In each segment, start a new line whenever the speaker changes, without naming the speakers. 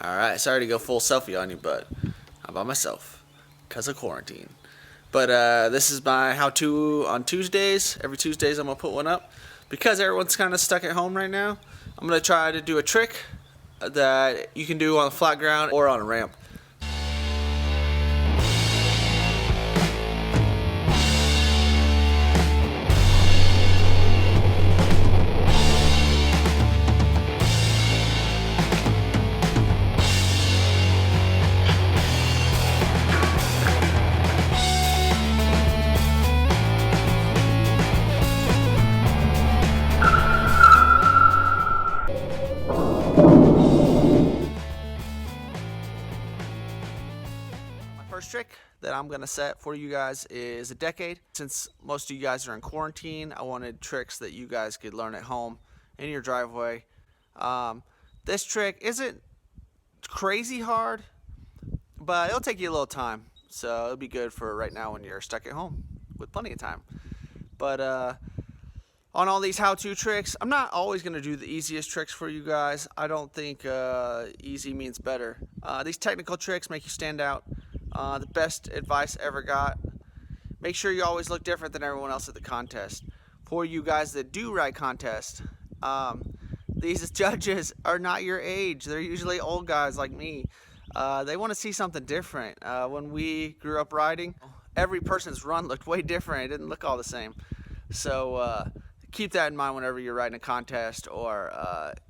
Alright, sorry to go full selfie on you, but I'm by myself because of quarantine. But this is my how-to on Tuesdays. Every Tuesdays I'm going to put one up. Because everyone's kind of stuck at home right now, I'm going to try to do a trick that you can do on a flat ground or on a ramp. First trick that I'm gonna set for you guys is a decade. Since most of you guys are in quarantine, I wanted tricks that you guys could learn at home in your driveway. This trick isn't crazy hard, but it'll take you a little time, so it'll be good for right now when you're stuck at home with plenty of time. But on all these how-to tricks, I'm not always gonna do the easiest tricks for you guys. I don't think easy means better. These technical tricks make you stand out. The best advice I ever got: make sure you always look different than everyone else at the contest. For you guys that do ride contests, these judges are not your age. They're usually old guys like me. They want to see something different. When we grew up riding, every person's run looked way different. It didn't look all the same. So keep that in mind whenever you're riding a contest or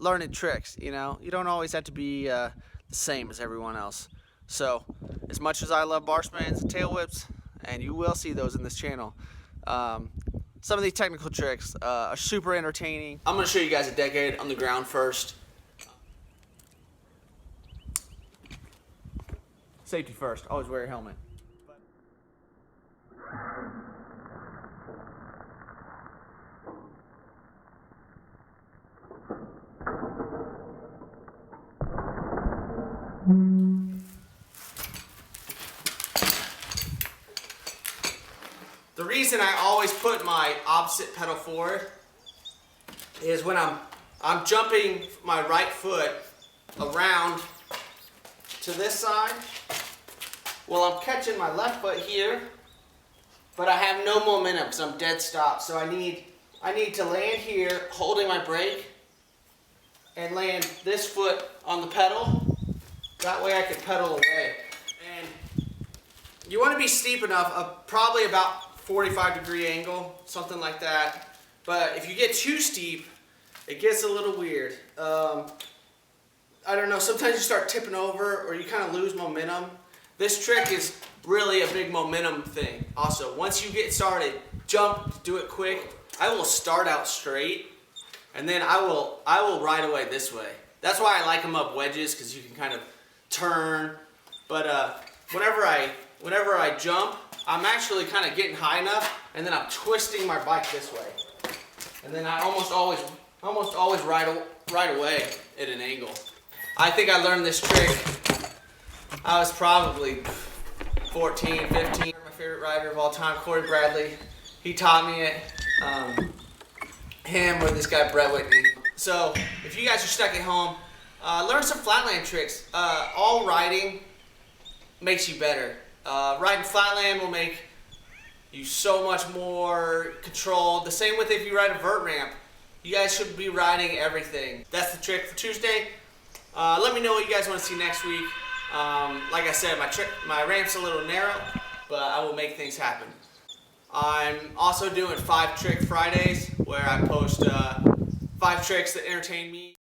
learning tricks. You know, you don't always have to be the same as everyone else. So, as much as I love bar spins and tail whips, and you will see those in this channel, some of these technical tricks are super entertaining. I'm going to show you guys a decade on the ground first. Safety first. Always wear your helmet. The reason I always put my opposite pedal forward is when I'm jumping my right foot around to this side. Well, I'm catching my left foot here, but I have no momentum because I'm dead stop. So I need to land here holding my brake and land this foot on the pedal. That way I can pedal away. And you want to be steep enough, probably about 45-degree angle, something like that. But if you get too steep, it gets a little weird. I don't know, sometimes you start tipping over or you kind of lose momentum. This trick is really a big momentum thing. Also, once you get started, jump, do it quick. I will start out straight and then I will ride away this way. That's why I like them up wedges, because you can kind of turn. But whenever I jump, I'm actually kind of getting high enough, and then I'm twisting my bike this way, and then I almost always ride away at an angle. I think I learned this trick. I was probably 14, 15. My favorite rider of all time, Corey Bradley. He taught me it. Him or this guy Brett Whitney. So if you guys are stuck at home, learn some flatland tricks. All riding makes you better. Riding flatland will make you so much more controlled. The same with if you ride a vert ramp. You guys should be riding everything. That's the trick for Tuesday. Let me know what you guys want to see next week. Like I said, my ramp's a little narrow, but I will make things happen. I'm also doing 5 Trick Fridays, where I post 5 tricks that entertain me.